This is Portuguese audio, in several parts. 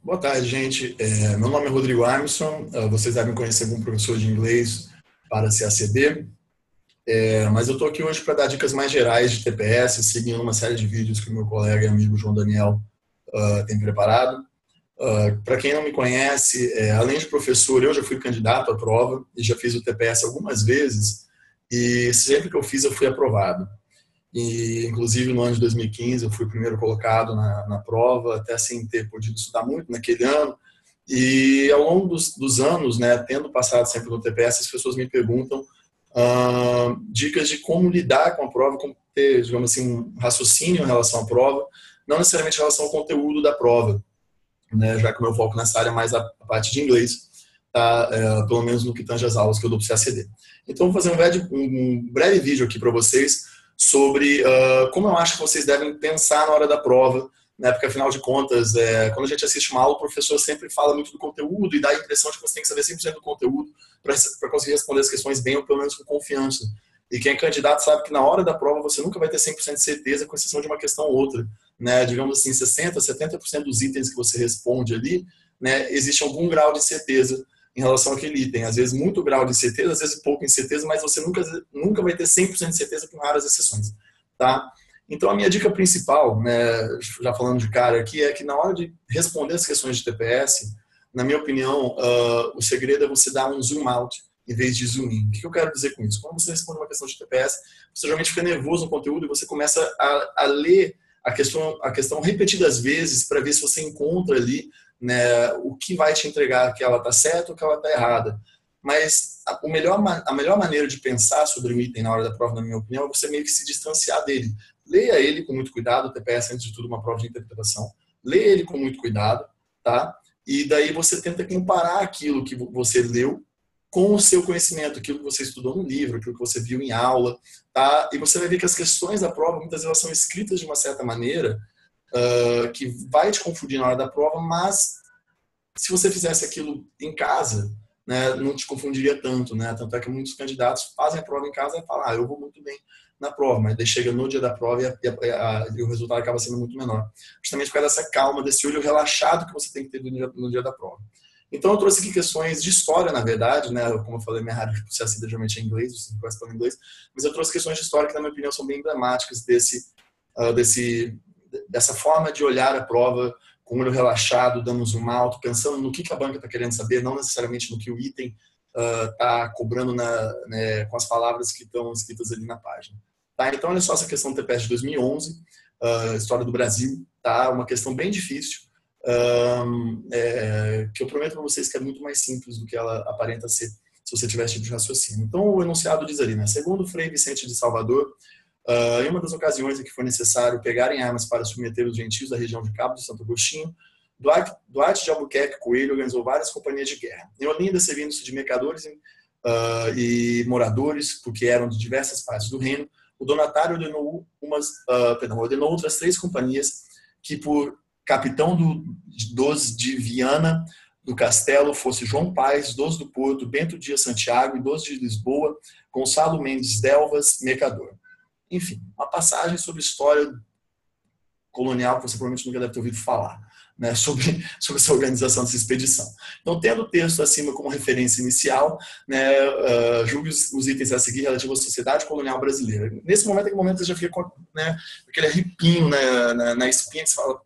Boa tarde, gente. Meu nome é Rodrigo Armstrong. Vocês devem conhecer algum professor de inglês para CACD. Mas eu estou aqui hoje para dar dicas mais gerais de TPS, seguindo uma série de vídeos que o meu colega e amigo João Daniel tem preparado. Para quem não me conhece, além de professor, eu já fui candidato à prova e já fiz o TPS algumas vezes. E sempre que eu fiz, eu fui aprovado. E, inclusive, no ano de 2015, eu fui o primeiro colocado na prova, até sem ter podido estudar muito naquele ano. E, ao longo dos anos, né, tendo passado sempre no TPS, as pessoas me perguntam dicas de como lidar com a prova, como ter, digamos assim, um raciocínio em relação à prova, não necessariamente em relação ao conteúdo da prova, né, já que o meu foco nessa área é mais a parte de inglês, tá, pelo menos no que tange as aulas que eu dou para o CACD. Então, vou fazer um breve vídeo aqui para vocês, sobre como eu acho que vocês devem pensar na hora da prova, né? Porque, afinal de contas, quando a gente assiste uma aula, o professor sempre fala muito do conteúdo e dá a impressão de que você tem que saber 100% do conteúdo para conseguir responder as questões bem, ou pelo menos com confiança. E quem é candidato sabe que na hora da prova você nunca vai ter 100% de certeza, com exceção de uma questão ou outra, né? Digamos assim, 60%, 70% dos itens que você responde ali, né, existe algum grau de certeza em relação àquele item. Às vezes muito grau de certeza, às vezes pouco incerteza, mas você nunca vai ter 100% de certeza, com raras exceções. Tá? Então, a minha dica principal, né, já falando de cara aqui, é que na hora de responder as questões de TPS, na minha opinião, o segredo é você dar um zoom out em vez de zoom in. O que eu quero dizer com isso? Quando você responde uma questão de TPS, você geralmente fica nervoso no conteúdo e você começa a ler a questão repetidas vezes para ver se você encontra ali, né, o que vai te entregar que ela está certa ou que ela está errada. Mas a melhor maneira de pensar sobre o item na hora da prova, na minha opinião, é você meio que se distanciar dele. Leia ele com muito cuidado. O TPS, antes de tudo, uma prova de interpretação. Leia ele com muito cuidado, tá? E daí você tenta comparar aquilo que você leu com o seu conhecimento, aquilo que você estudou no livro, aquilo que você viu em aula, tá? E você vai ver que as questões da prova, muitas vezes, são escritas de uma certa maneira que vai te confundir na hora da prova, mas se você fizesse aquilo em casa, né, não te confundiria tanto, né? Tanto é que muitos candidatos fazem a prova em casa e falam, eu vou muito bem na prova, mas daí chega no dia da prova e o resultado acaba sendo muito menor. Justamente por causa dessa calma, desse olho relaxado que você tem que ter no dia da prova. Então, eu trouxe aqui questões de história, na verdade, né? Como eu falei, minha área de CACD geralmente é inglês, você não conhece pelo inglês, mas eu trouxe questões de história que, na minha opinião, são bem emblemáticas dessa forma de olhar a prova com o olho relaxado, dando um zoom out, pensando no que a banca está querendo saber, não necessariamente no que o item está cobrando né, com as palavras que estão escritas ali na página. Tá? Então, olha só essa questão do TPS de 2011, história do Brasil, tá? Uma questão bem difícil, que eu prometo para vocês que é muito mais simples do que ela aparenta ser, se você tiver esse tipo de raciocínio. Então, o enunciado diz ali, né? Segundo Frei Vicente de Salvador, em uma das ocasiões em que foi necessário pegarem armas para submeter os gentios da região de Cabo de Santo Agostinho, Duarte de Albuquerque Coelho organizou várias companhias de guerra. Em Olinda, servindo-se de mercadores e moradores, porque eram de diversas partes do reino, o donatário ordenou outras 3 companhias que, por capitão dos de Viana do Castelo, fosse João Paes, dos do Porto, Bento Dias Santiago e dos de Lisboa, Gonçalo Mendes Delvas, mercador. Enfim, uma passagem sobre história colonial que você provavelmente nunca deve ter ouvido falar, né, sobre essa organização dessa expedição. Então, tendo o texto acima como referência inicial, né, julgue os itens a seguir relativos à sociedade colonial brasileira. Nesse momento, você já fica com, né, aquele arrepinho, né, na espinha, que você fala,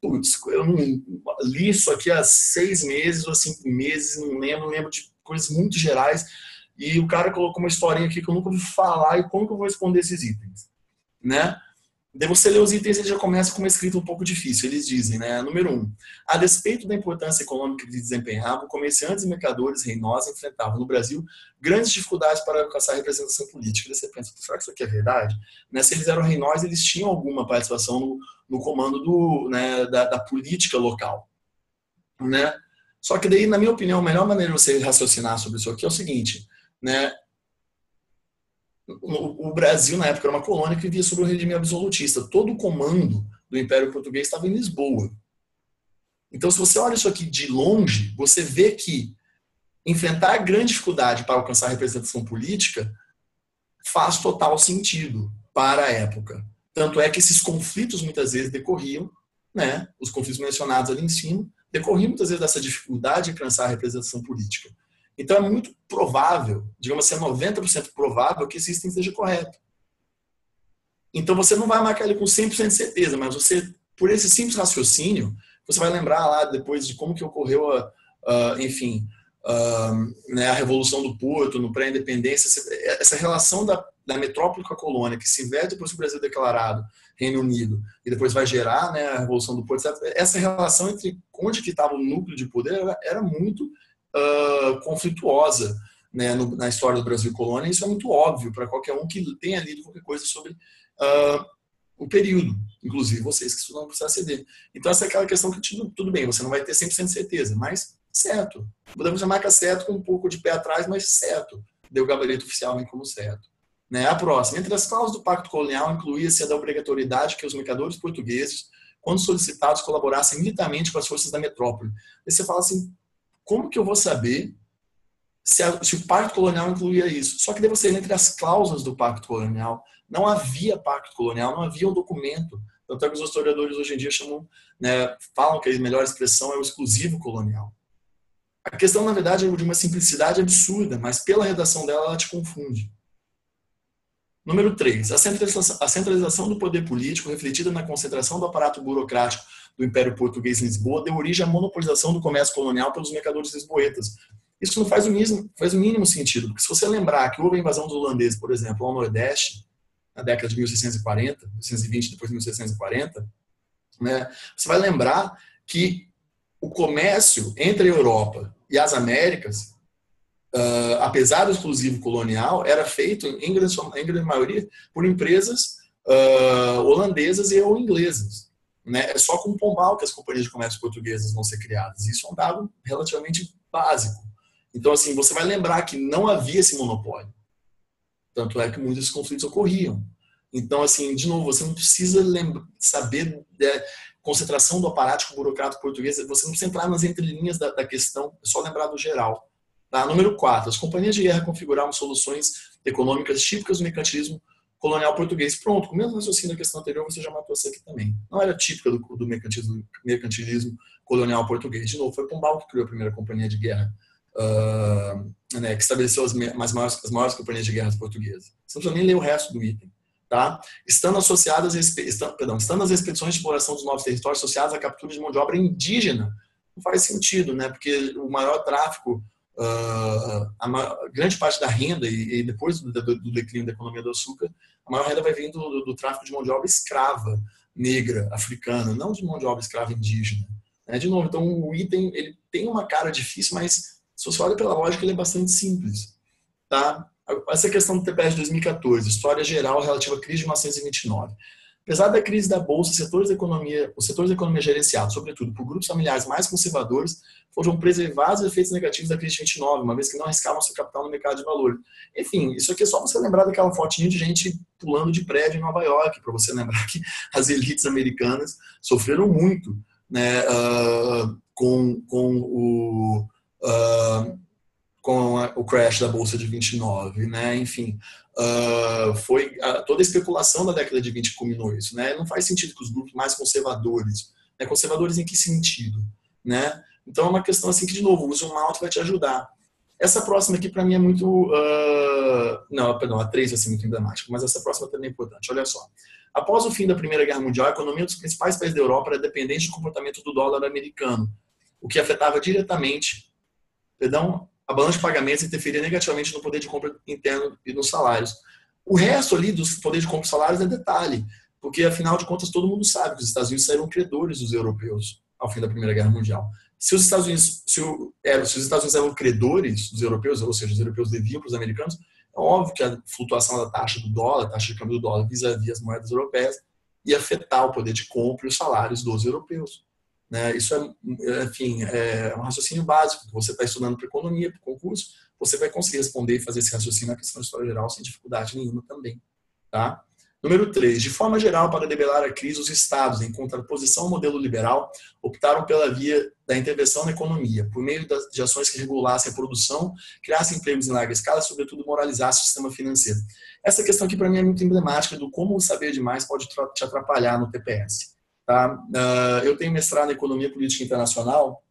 putz, eu não li isso aqui há 6 meses ou 5 meses, não lembro de coisas muito gerais, e o cara colocou uma historinha aqui que eu nunca ouvi falar, e como que eu vou responder esses itens? Né? Daí você lê os itens, ele já começa com uma escrita um pouco difícil. Eles dizem, né? Número 1. A despeito da importância econômica que desempenhavam, comerciantes e mercadores reinosos enfrentavam no Brasil grandes dificuldades para alcançar a representação política. Daí você pensa, será que isso aqui é verdade? Né? Se eles eram reinosos, eles tinham alguma participação no comando né, da política local. Né? Só que daí, na minha opinião, a melhor maneira de você raciocinar sobre isso aqui é o seguinte, né? O Brasil, na época, era uma colônia que vivia sob o regime absolutista. Todo o comando do Império Português estava em Lisboa. Então, se você olha isso aqui de longe, você vê que enfrentar a grande dificuldade para alcançar a representação política faz total sentido para a época. Tanto é que esses conflitos muitas vezes decorriam, né, os conflitos mencionados ali em cima, decorria muitas vezes dessa dificuldade de alcançar a representação política. Então é muito provável, digamos assim, é 90% provável que esse item esteja correto. Então você não vai marcar ele com 100% de certeza, mas você, por esse simples raciocínio, você vai lembrar lá depois de como que ocorreu enfim, né, a Revolução do Porto, no pré-independência, essa relação da metrópole com a colônia, que se inverte depois que o Brasil é declarado Reino Unido, e depois vai gerar, né, a Revolução do Porto, essa relação entre onde que estava o núcleo de poder era muito conflituosa, né, na história do Brasil colônia. Isso é muito óbvio para qualquer um que tenha lido qualquer coisa sobre o período, inclusive vocês que estudam para o CACD. Então essa é aquela questão que tudo bem, você não vai ter 100% de certeza, mas certo. Podemos chamar que é certo com um pouco de pé atrás, mas certo. Deu o gabarito oficial vem como certo. Né? A próxima. Entre as cláusulas do Pacto Colonial incluía-se a da obrigatoriedade que os mercadores portugueses, quando solicitados, colaborassem militarmente com as forças da metrópole. Aí você fala assim, como que eu vou saber se o Pacto Colonial incluía isso? Só que daí você, entre as cláusulas do Pacto Colonial, não havia Pacto Colonial, não havia um documento. Tanto é que os historiadores hoje em dia chamam, né, falam que a melhor expressão é o exclusivo colonial. A questão, na verdade, é de uma simplicidade absurda, mas pela redação dela, ela te confunde. Número 3. A centralização do poder político, refletida na concentração do aparato burocrático do Império Português em Lisboa, deu origem à monopolização do comércio colonial pelos mercadores lisboetas. Isso não faz o mínimo sentido, porque se você lembrar que houve a invasão dos holandeses, por exemplo, ao Nordeste, na década de 1640, 1620, depois de 1640, né, você vai lembrar que o comércio entre a Europa e as Américas, apesar do exclusivo colonial, era feito, em grande maioria, por empresas holandesas e ou inglesas. Né? É só com o Pombal que as companhias de comércio portuguesas vão ser criadas. Isso é um dado relativamente básico. Então, assim, você vai lembrar que não havia esse monopólio. Tanto é que muitos conflitos ocorriam. Então, assim, de novo, você não precisa saber concentração do aparato burocrático português, você não precisa entrar nas entrelinhas da questão, é só lembrar do geral. Tá? Número 4. As companhias de guerra configuravam soluções econômicas típicas do mercantilismo colonial português. Pronto, com o mesmo raciocínio da questão anterior, você já matou essa aqui também. Não era típica do mercantilismo colonial português. De novo, foi Pombal que criou a primeira companhia de guerra, né, que estabeleceu as maiores companhias de guerra portuguesas. Você não precisa nem ler o resto do item. Tá? Estando as expedições de exploração dos novos territórios associadas à captura de mão de obra indígena, não faz sentido, né? Porque o maior tráfico, grande parte da renda, e depois do declínio da economia do açúcar, a maior renda vai vir do tráfico de mão de obra escrava, negra, africana, não de mão de obra escrava indígena. Né? De novo, então o item ele tem uma cara difícil, mas se você olha pela lógica, ele é bastante simples. Tá? Essa questão do TPS de 2014, história geral relativa à crise de 1929. Apesar da crise da Bolsa, os setores da economia gerenciados, sobretudo por grupos familiares mais conservadores, foram preservados os efeitos negativos da crise de 29, uma vez que não arriscavam seu capital no mercado de valor. Enfim, isso aqui é só você lembrar daquela fotinha de gente pulando de prédio em Nova York, para você lembrar que as elites americanas sofreram muito, né, com o crash da Bolsa de 29, né? Enfim, foi toda a especulação da década de 20 que culminou isso, né? Não faz sentido que os grupos mais conservadores, né? Conservadores em que sentido, né? Então é uma questão assim que, de novo, o uso malto vai te ajudar. Essa próxima aqui para mim é muito, não, perdão, a 3 vai ser muito emblemática, mas essa próxima também é importante. Olha só. Após o fim da Primeira Guerra Mundial, a economia dos principais países da Europa era dependente do comportamento do dólar americano, o que afetava diretamente, a balança de pagamentos, interferia negativamente no poder de compra interno e nos salários. O resto ali do poder de compra e salários é detalhe, porque afinal de contas todo mundo sabe que os Estados Unidos saíram credores dos europeus ao fim da Primeira Guerra Mundial. Se os Estados Unidos eram credores dos europeus, ou seja, os europeus deviam para os americanos, é óbvio que a flutuação da taxa do dólar, a taxa de câmbio do dólar vis-à-vis as moedas europeias, ia afetar o poder de compra e os salários dos europeus. Né? Isso enfim, é um raciocínio básico. Você está estudando para economia, para concurso, você vai conseguir responder e fazer esse raciocínio na questão de história geral sem dificuldade nenhuma também. Tá? Número 3. De forma geral, para debelar a crise, os estados, em contraposição ao modelo liberal, optaram pela via da intervenção na economia, por meio de ações que regulassem a produção, criassem empregos em larga escala e, sobretudo, moralizassem o sistema financeiro. Essa questão aqui, para mim, é muito emblemática do como o saber demais pode te atrapalhar no TPS. tá? Eu tenho mestrado em Economia Política Internacional,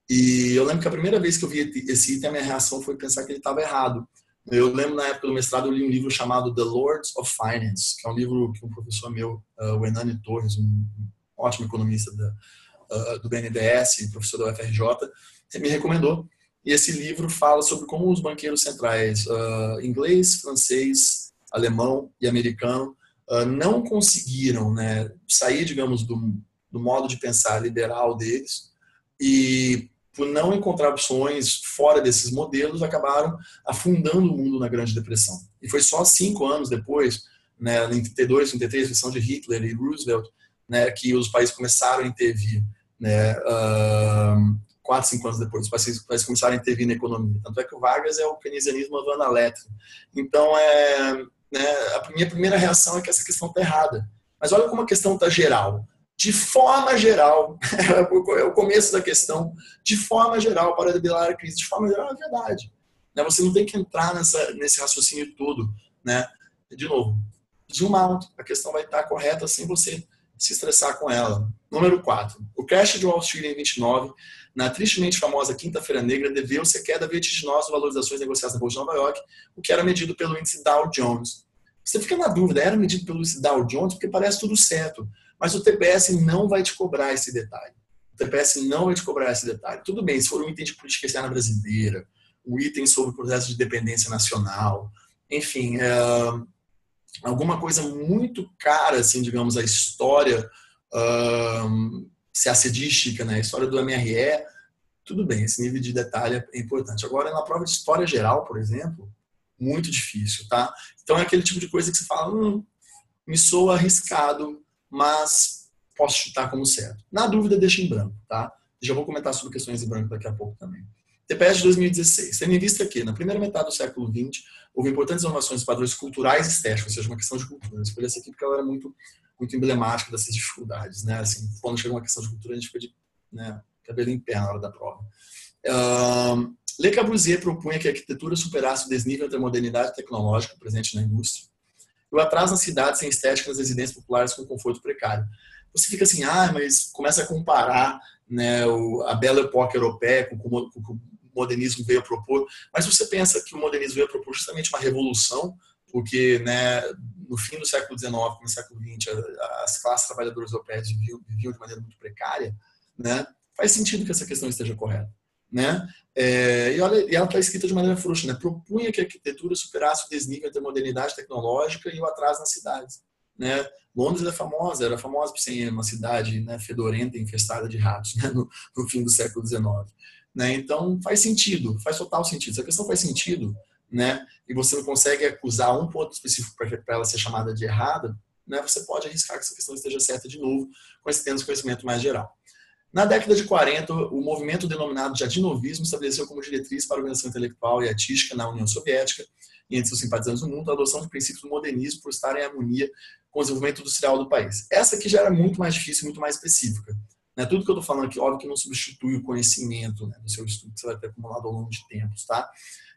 e eu lembro que a primeira vez que eu vi esse item, a minha reação foi pensar que ele estava errado. Eu lembro, na época do mestrado, eu li um livro chamado The Lords of Finance, que é um livro que um professor meu, o Hernani Torres, um ótimo economista do BNDES, professor da UFRJ, me recomendou. E esse livro fala sobre como os banqueiros centrais inglês, francês, alemão e americano não conseguiram, né, sair, digamos, do modo de pensar liberal deles e, por não encontrar opções fora desses modelos, acabaram afundando o mundo na Grande Depressão. E foi só 5 anos depois, né, em 32, 33, eleição de Hitler e Roosevelt, né, que os países começaram a intervir, né, 4, 5 anos depois, os países começaram a intervir na economia. Tanto é que o Vargas é o keynesianismo avant la lettre. Então, né, a minha primeira reação é que essa questão está errada. Mas olha como a questão está geral. De forma geral, é o começo da questão, de forma geral, para debelar a crise, de forma geral, é verdade. Né? Você não tem que entrar nesse raciocínio todo. Né? De novo, zoom out, a questão vai estar correta sem você se estressar com ela. Número 4. O crash de Wall Street em 29, na tristemente famosa Quinta-feira Negra, deveu-se à queda vertiginosa de valorizações negociadas na Bolsa de Nova York, o que era medido pelo índice Dow Jones. Você fica na dúvida, era medido pelo índice Dow Jones porque parece tudo certo. Mas o TPS não vai te cobrar esse detalhe. O TPS não vai te cobrar esse detalhe. Tudo bem, se for um item de política externa brasileira, um item sobre o processo de dependência nacional, enfim, alguma coisa muito cara, assim, digamos, a história seacedística, né, a história do MRE, tudo bem, esse nível de detalhe é importante. Agora, na prova de história geral, por exemplo, muito difícil, tá? Então, é aquele tipo de coisa que você fala, me soa arriscado, mas posso chutar como certo. Na dúvida, deixa em branco, tá? Já vou comentar sobre questões em branco daqui a pouco também. TPS de 2016. Tendo em vista que, na primeira metade do século XX, houve importantes inovações em padrões culturais e estéticos, ou seja, uma questão de cultura. Eu escolhi essa aqui porque ela era muito, muito emblemática dessas dificuldades, né? Assim, quando chega uma questão de cultura, a gente fica de, né, cabelo em pé na hora da prova. Le Corbusier propunha que a arquitetura superasse o desnível entre a modernidade tecnológica presente na indústria e o atraso nas cidades sem estética nas residências populares com conforto precário. Você fica assim, mas começa a comparar, né, a bela época europeia com o que o modernismo veio a propor, mas você pensa que o modernismo veio a propor justamente uma revolução, porque, né, no fim do século XIX, no século XX, as classes trabalhadoras europeias viviam de maneira muito precária, né? Faz sentido que essa questão esteja correta, né? E ela está escrita de maneira frouxa, né? Propunha que a arquitetura superasse o desnível entre a modernidade tecnológica e o atraso nas cidades, né? Londres era famosa por ser uma cidade, né, fedorenta e infestada de ratos, né, no fim do século XIX. Né? Então faz sentido, faz total sentido. Se a questão faz sentido, né, e você não consegue acusar um ponto específico para ela ser chamada de errada, né, você pode arriscar que essa questão esteja certa de novo, com esse conhecimento mais geral. Na década de 40, o movimento denominado Jadinovismo estabeleceu como diretriz para a organização intelectual e artística na União Soviética e entre seus simpatizantes no mundo a adoção de princípios do modernismo por estar em harmonia com o desenvolvimento industrial do país. Essa aqui já era muito mais difícil, muito mais específica. Né? Tudo que eu estou falando aqui, óbvio que não substitui o conhecimento, né, do seu estudo que você vai ter acumulado ao longo de tempos, tá?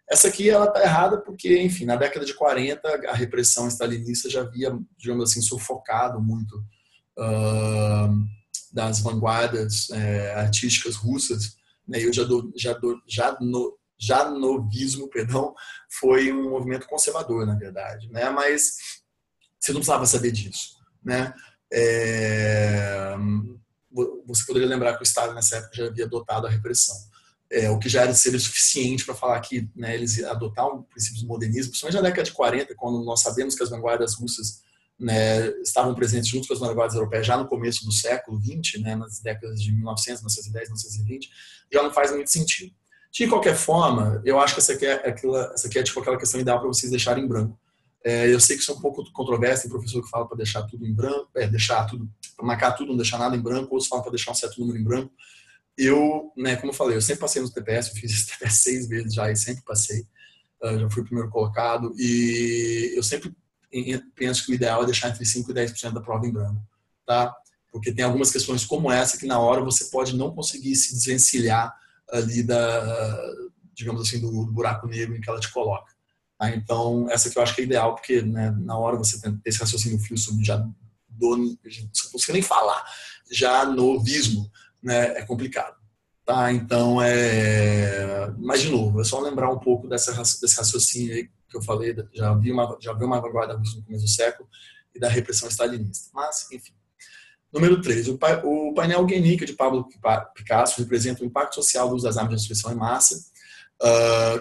Essa aqui, ela está errada porque, enfim, na década de 40, a repressão stalinista já havia, digamos assim, sufocado muito das vanguardas artísticas russas, né? E o jadnovismo, perdão, foi um movimento conservador, na verdade, né? Mas você não precisava saber disso, né? Você poderia lembrar que o Estado nessa época já havia adotado a repressão, o que já seria suficiente para falar que, né, eles adotaram princípios do modernismo, principalmente na década de 40, quando nós sabemos que as vanguardas russas, né, estavam presentes junto com as vanguardas europeias já no começo do século XX, né, nas décadas de 1900, 1910, 1920, já não faz muito sentido. De qualquer forma, eu acho que essa aqui é tipo aquela questão ideal para vocês deixarem em branco. Eu sei que isso é um pouco controverso, tem professor que fala para deixar tudo em branco, marcar tudo, não deixar nada em branco, outros falam para deixar um certo número em branco. Eu, né, como eu falei, eu sempre passei no TPS, eu fiz esse TPS 6 vezes já e sempre passei, já fui o primeiro colocado, e eu sempre penso que o ideal é deixar entre 5% e 10% da prova em branco, tá? Porque tem algumas questões como essa que na hora você pode não conseguir se desvencilhar ali digamos assim, do buraco negro em que ela te coloca. Tá? Então, essa que eu acho que é ideal, porque, né, na hora você tem esse raciocínio frio sobre não consigo nem falar, já novismo, né, é complicado. Tá? Então, mas de novo, é só lembrar um pouco desse raciocínio aí que eu falei, já vi uma vanguarda russa no começo do século e da repressão stalinista. Mas, enfim. Número 3. O painel Guernica de Pablo Picasso representa o impacto social do uso das armas de destruição em massa,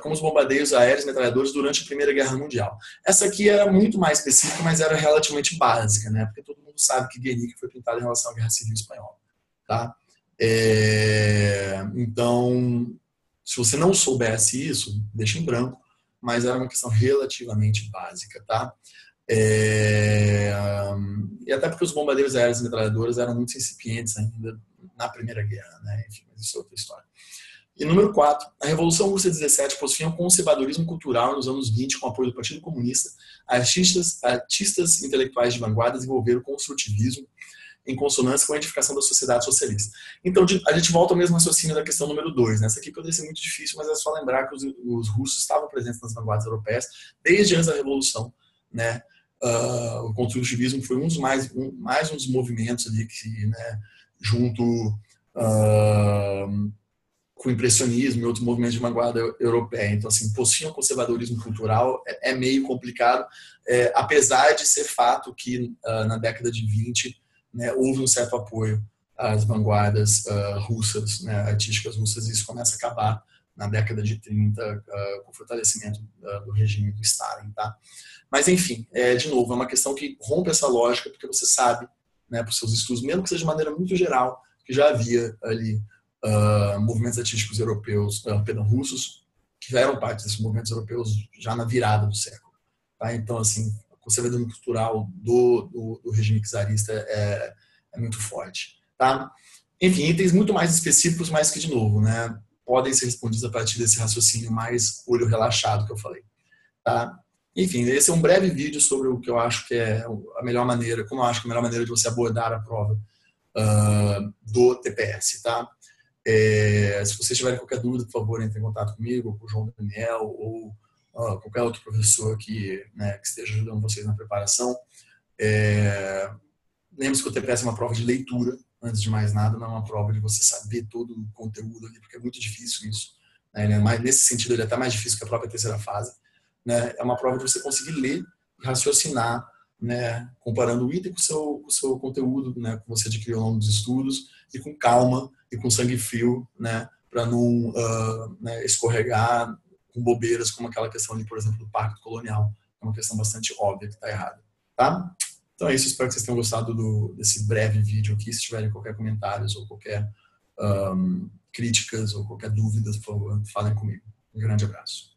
como os bombardeios aéreos e metralhadores durante a Primeira Guerra Mundial. Essa aqui era muito mais específica, mas era relativamente básica, né? Porque todo mundo sabe que Guernica foi pintada em relação à Guerra Civil Espanhola. Tá? Então, se você não soubesse isso, deixa em branco, mas era uma questão relativamente básica. Tá? E até porque os bombardeiros aéreos e metralhadoras eram muito incipientes ainda na Primeira Guerra, né? Enfim, mas isso é outra história. E número 4, a Revolução Russa de 17 pôs fim ao conservadorismo cultural nos anos 20 com o apoio do Partido Comunista. Artistas intelectuais de vanguarda desenvolveram o construtivismo em consonância com a edificação da sociedade socialista. Então, a gente volta ao mesmo raciocínio da questão número 2. Né? Essa aqui poderia ser muito difícil, mas é só lembrar que os russos estavam presentes nas vanguardas europeias desde antes da Revolução, né? O construtivismo foi um dos movimentos ali que, né, junto com o impressionismo e outros movimentos de vanguarda europeia. Então, assim, possuir um conservadorismo cultural é meio complicado, apesar de ser fato que na década de 20, né, houve um certo apoio às vanguardas russas, né, artísticas russas, e isso começa a acabar na década de 30 com o fortalecimento do regime do Stalin. Tá? Mas, enfim, de novo, é uma questão que rompe essa lógica, porque você sabe, né, por seus estudos, mesmo que seja de maneira muito geral, que já havia ali movimentos artísticos europeus, russos, que eram parte desses movimentos europeus já na virada do século. Tá? Então, assim, o conservadorismo cultural do regime czarista é muito forte. Tá? Enfim, itens muito mais específicos, mas que, de novo, né, podem ser respondidos a partir desse raciocínio mais olho relaxado que eu falei. Tá? Enfim, esse é um breve vídeo sobre o que eu acho que é a melhor maneira, como eu acho que é a melhor maneira de você abordar a prova do TPS. Tá? Se vocês tiverem qualquer dúvida, por favor, entre em contato comigo, ou com o João Daniel, ou qualquer outro professor que esteja ajudando vocês na preparação. Lembre-se que o TPS é uma prova de leitura, antes de mais nada, não é uma prova de você saber todo o conteúdo ali, porque é muito difícil isso. Né? Mas, nesse sentido, ele é até mais difícil que a própria terceira fase. Né? É uma prova de você conseguir ler e raciocinar, né? Comparando o item com o seu conteúdo, né? Que você adquiriu ao longo dos estudos, e com calma e com sangue frio, né? Para não escorregar com bobeiras como aquela questão ali, por exemplo, do Pacto Colonial. É uma questão bastante óbvia que está errada. Tá? Então é isso, espero que vocês tenham gostado desse breve vídeo aqui. Se tiverem qualquer comentários ou qualquer críticas ou qualquer dúvida, por favor, falem comigo. Um grande abraço.